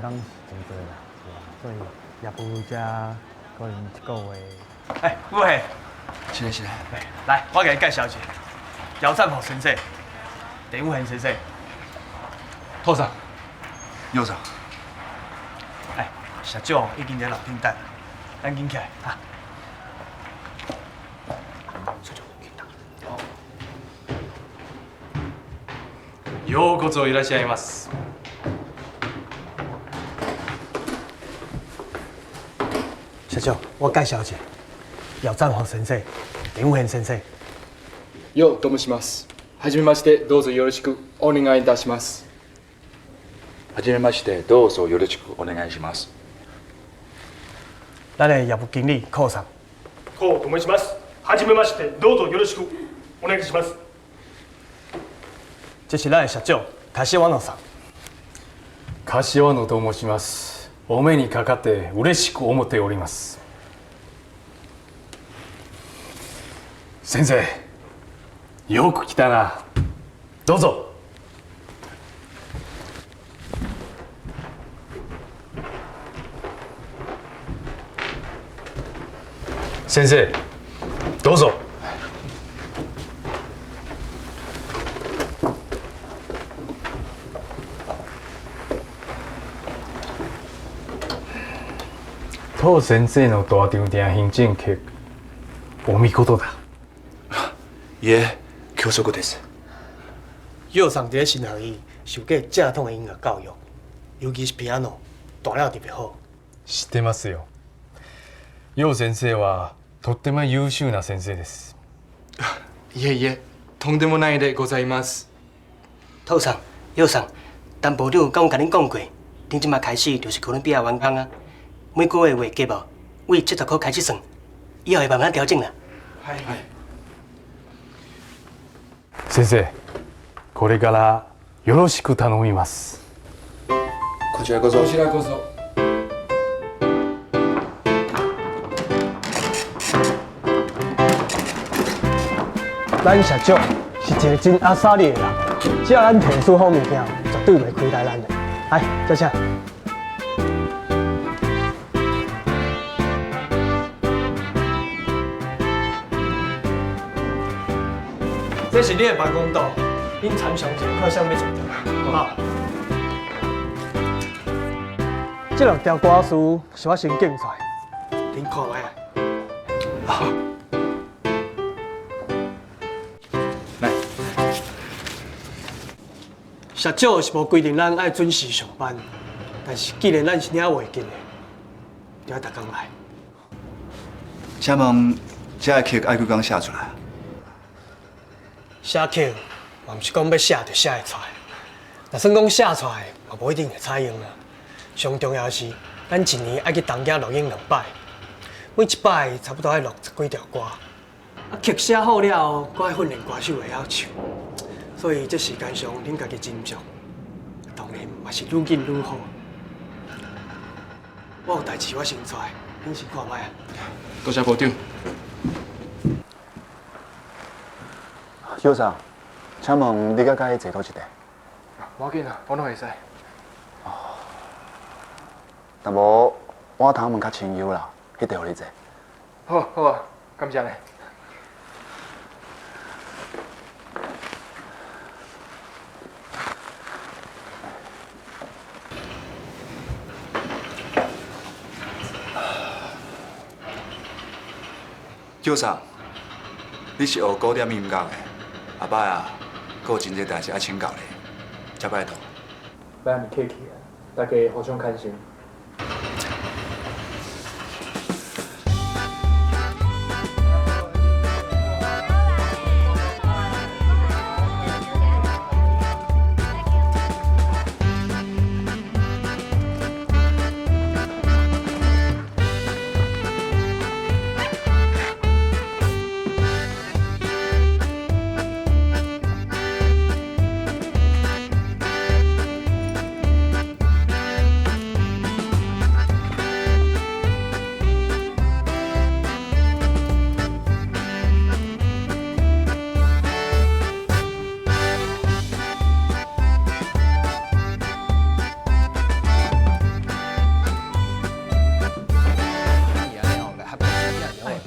工是真多啦，是啊，所以也不加可能一个月。哎，武黑，是。来，我给你介绍一下，姚占甫先生，陈武恒先生。头上，右上。哎，社长已经在楼顶等，咱紧起来哈。社長緊ようこそいらっしゃいます。社長，我介紹一下，姚占甫先生、林武恒先生。ようと申します。はじめましてどうぞよろしくお願いいたします。はじめましてどうぞよろしくお願いします。咱的业务经理寇さん。こうと申します。はじめましてどうぞよろしくお願いします。这是咱的社長柏野さん。柏野と申します。お目にかかって嬉しく思っております。先生、よく来たな。どうぞ。先生、どうぞ。当先生の大場店行政客、お見事だ。いえ、教職です。姚上伫新学院受过正统的音乐教育，尤其是 piano， 弹了特别好。知ってますよ。楊先生はとっても優秀な先生です。いえいえ、とんでもないでございます。透上、姚上，陈部长敢有甲恁讲过，恁即马开始就是哥伦比亚员工啊？每个月月计无，为70块开始算，以后会慢慢调整啦。はい。先生、これからよろしく頼みます。こちらこそ。こちらこそ。咱社长是一个真阿萨利的人，只要咱提出好物件，绝对袂亏待咱的。来，坐下。这是你的办公桌，恁参详一下，看啥物做着，好不好？这6条歌词是我先拣出来，恁看卖啊。好。来，社长是无规定咱爱准时上班，但是既然咱是领月金的，就要逐工来。请问这个曲爱几工写出来？写曲嘛，毋是讲要写就写会出来。若算讲写出来，嘛无一定会采用啦。上重要的是，咱一年爱去东京录音2摆，每一摆差不多爱录10几条歌。啊，曲写好了，搁爱训练歌手会晓唱，所以这时间上恁家己斟酌。当然嘛是愈紧愈好。我有代志我先出来，恁先看卖啊。多谢部长。邱上，请问你甲甲伊坐倒一地？无要紧啊，我拢会使。若无，我头问较亲友啦，迄地互你坐。好，好啊，感谢你。邱上，你是学古典音乐的，后摆啊，阁有真侪代志爱请教你，才拜托。咱唔客气啊，大家互相看心。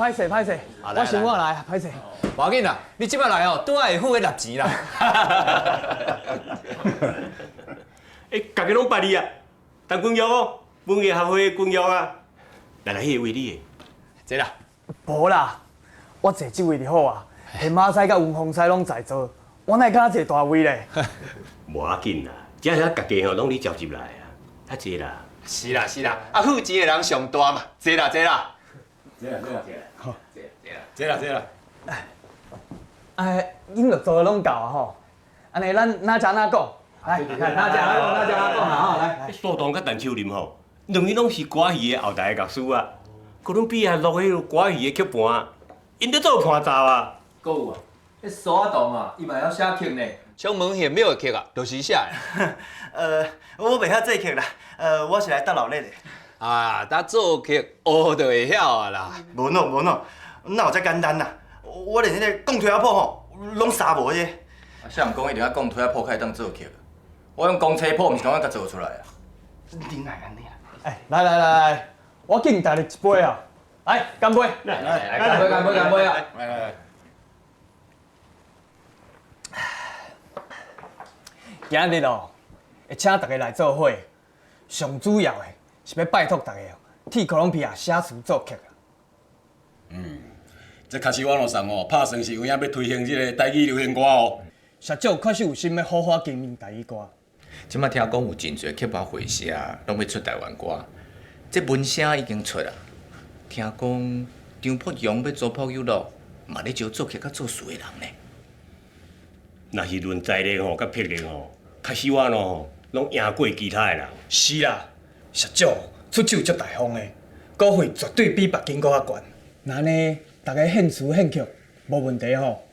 歹势歹势，我先我来，歹势。无要紧啦，你即摆来哦，拄仔会付迄纳钱啦。大家拢捌你啊，陈君玉哦，文艺协会君玉啊，来，迄个为你的。这啦，无啦，我坐这位就好啊。田马赛甲文峰赛拢在座，我哪会敢坐大位咧？无要紧啦，只是大家吼拢你召集来啊，较济啦。是啦是啦，啊，付钱的人上大嘛，坐啦坐啦。好，坐啦坐啦。哎，恁着做的拢够啊吼。安尼咱哪食哪讲，来，看哪食哪讲，哪食哪讲啦吼，来。苏东甲陈秋林吼，两个拢是歌戏的后台的教师啊，哥伦比亚录迄个歌戏的曲盘，因咧做伴奏啊。搁有啊，迄苏东啊，伊嘛晓写曲呢。像门县庙的曲啊，就是写的。我袂晓做曲啦，我是来搭老练的。啊，搭做曲学就会晓啊啦。无喏，哪有遮简单啦？我连迄个讲推仔谱吼，拢杀无啫。谁人讲一定要讲推仔谱才会当做曲？我用公车谱，毋是讲甲做出来啊。恁来安尼啦？哎，来，我敬大家一杯啊！来，干杯！来，干杯啊！来。今日哦，会请大家来做伙，上主要的是要拜托大家哦，替哥伦比亚写词作曲啊。这确实网络上哦，拍算是有影要推行这个台语流行歌哦。社长确实有心要好好经营台语歌。即摆听讲有真侪曲牌会社拢要出台湾歌，这文声已经出啦。听讲张博阳要做朴有乐，嘛咧招作曲甲作词的人呢。若是论财力吼，甲魄力吼，确实我吼拢赢过其他的人。是啦，社长出手足大方的，股费绝对比别间搁较悬。那呢，大家献词献曲无问题吼。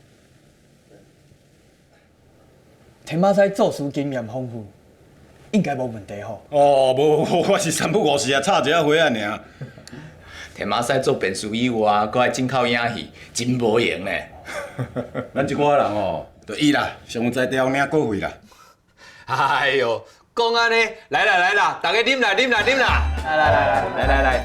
田马赛作词经验丰富，应该无问题吼。哦，无，我是三不五时啊，插一下花啊尔。田马赛做辩书以外，搁爱进口影戏，真无用呢。咱一寡人哦，就伊啦，上在调领过费啦。哎呦，讲安尼，来啦，大家啉啦。来。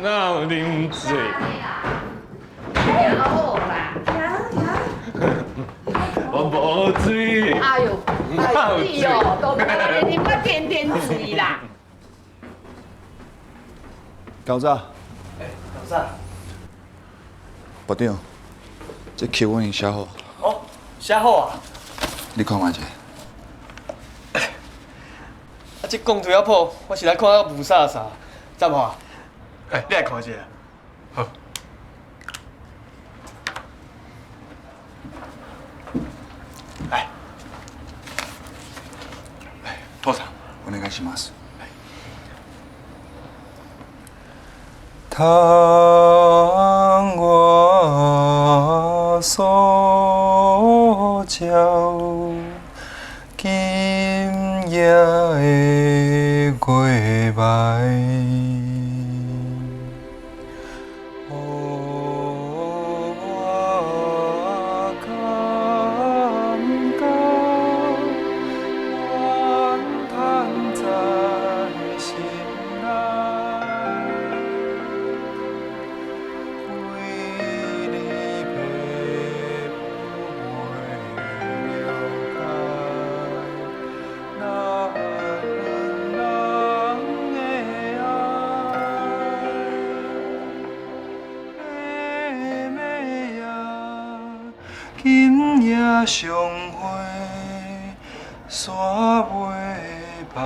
哪有啉醉？我无醉。哎呦，你哦，都不能你我天醉啦。高早，老师，部长，这曲我已经写好，哦，写好啊。你看卖者。啊，这讲推仔谱，我是来看到无啥，知无啊？哎，你来看一下。好。来，多少？お願いします。窗外所照，今夜的月白。今夜相会，山尾白，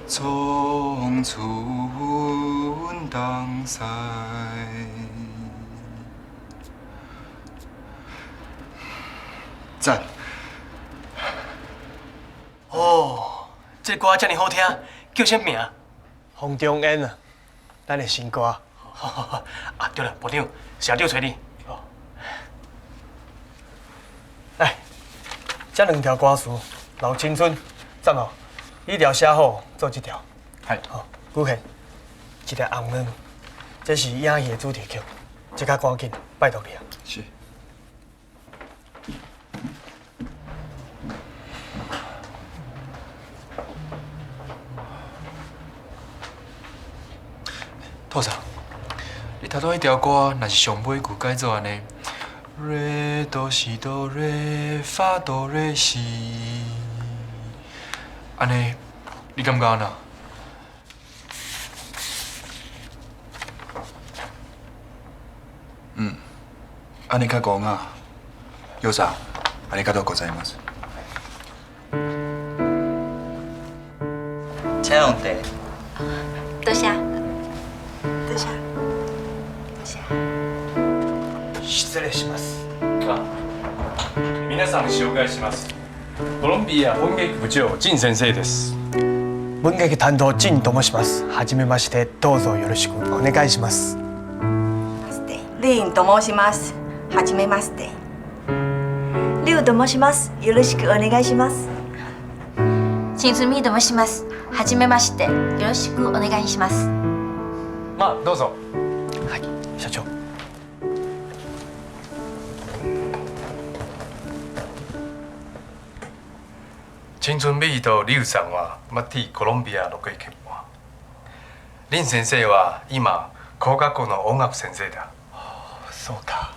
匆匆东西。赞！哦，这歌遮尔好听，叫啥名？洪忠恩啊，咱的新歌。好，啊对了，部长，社长找你。来，这两条歌词，老青春，赞哦！你一条写好，做一条。系。好，古贤，一条红灯，这是影戏的主题曲，即刻赶紧，拜托你啊！是。你头拄迄条歌，若是上尾句改做安尼，re do si do re fa do re si， 安尼你感觉安怎？安尼较高雅。右上，ありがとうございます。请用茶。多谢。多谢。多谢。失礼します。皆さん紹介します。コロンビア本劇部長陳先生です。文劇担当陳と申します。はじめまして、どうぞよろしくお願いします。林と申します。はじめまして。リュウと申します。よろしくお願いします。陳純美と申します。はじめまして。よろしくお願いします。まあどうぞ。はい、社長。陳純美とリュウさんはマティ・コロンビアのご意見は。林先生は今工学校の音楽先生だ。そうか。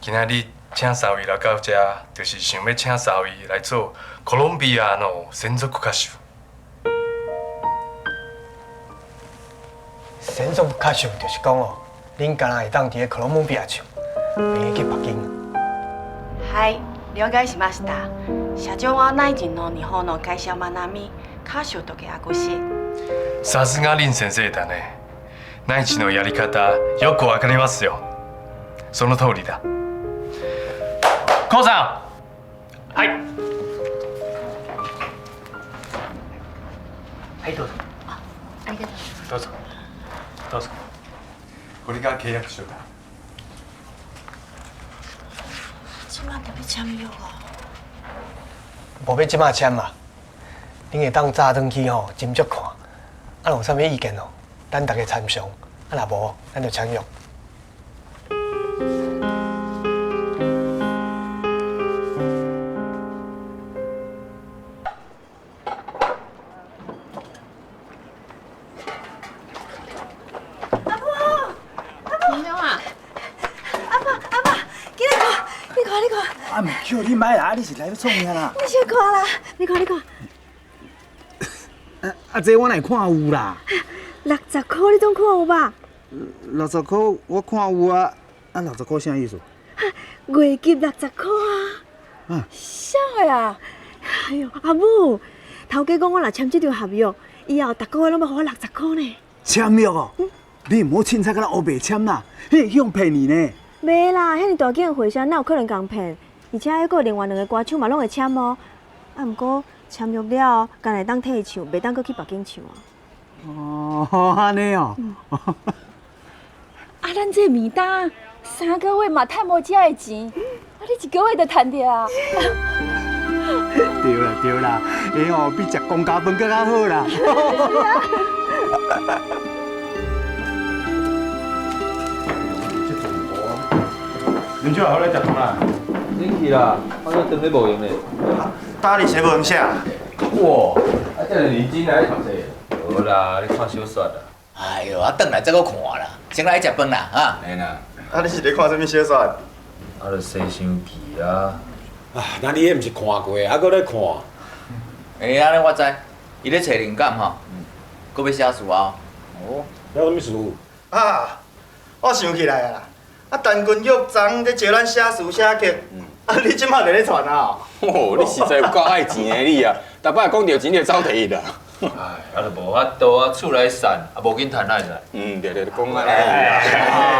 今仔日请3位来到这，就是想要请3位来做哥伦比亚の専属歌手。専属歌手就是讲哦，恁敢若会当伫咧哥伦比亚唱，袂用去北京。はい、了解しました。社長は内地の日本の会社を学び、歌手と契約し。さすが林先生だね。内地のやり方よくわかりますよ。その通りだ。コウさん。はい。はいどうぞ。ありがとう。どうぞ。どうぞ。これが契約書だ。即马特别签约哦。无要即马签嘛，恁会当早转去吼斟酌看，啊有啥物意见哦，咱大家参详，啊若无，咱就签约。啊，唔叫你买啦，你是来要创啥啦？你先看啦，你看。这我来看有啦。60块你总看有吧？60块我看有啊。60块啥意思？月结60块啊。啥个啊？哎呦，阿母，头家讲我若签这张合约，以后逐个月拢要给我60块呢。签约哦？你唔好凊彩甲咱黑白签啦，迄向骗你呢。袂啦，遐尼大间会社哪有可能共骗？而且还有另外2个歌手嘛，拢会签哦。啊，毋过签约了，干会当替唱，袂当搁去北京唱啊。哦，安尼哦。啊，咱这面单3个月嘛趁无遮个钱，啊，你1个月就趁着啊。对啦，迄哦比食公家饭更较好啦。恁少后来食饭啦？恁去啦，我这等咧无用咧。大理写无用写。哇，啊，这认真来读册。无啦，你看小说啦。哎呦，啊，转来再搁看啦，先来食饭啦，哈。嘿啦。啊，你是咧看什么小说？啊，就《西厢记》啊。啊，那你迄毋是看过，还搁咧看？哎，安尼我知，伊咧找灵感吼，搁要写书啊。哦，写什么书？啊，我想起来啦。啊，陈君玉昨咧招咱写书写剧，啊，你即马就咧传啊？哦，你实在有够爱钱的你啊！逐摆讲到钱就走摕啦。哎，啊，就无法度啊，厝内散，啊，无紧趁来噻。对，讲啊。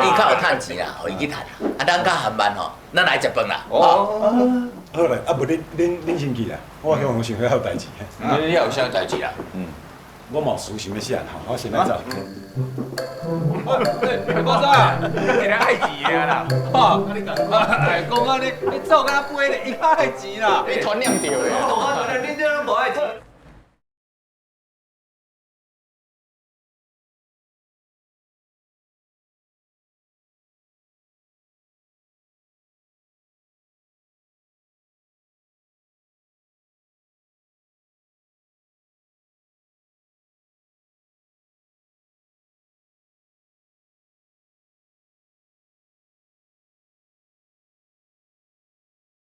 伊较有趁钱啦，互伊去趁啦。啊，咱较含慢吼，咱来食饭啦。哦。好嘞，啊，无恁先去啦，我向想要有代志。你有啥代志啦？我冇书想要写吼，我先来走。高生，你个爱钱的啦，哈！你讲啊，你走甲背咧，伊较爱钱啦，你传染着的。我你这拢无爱钱。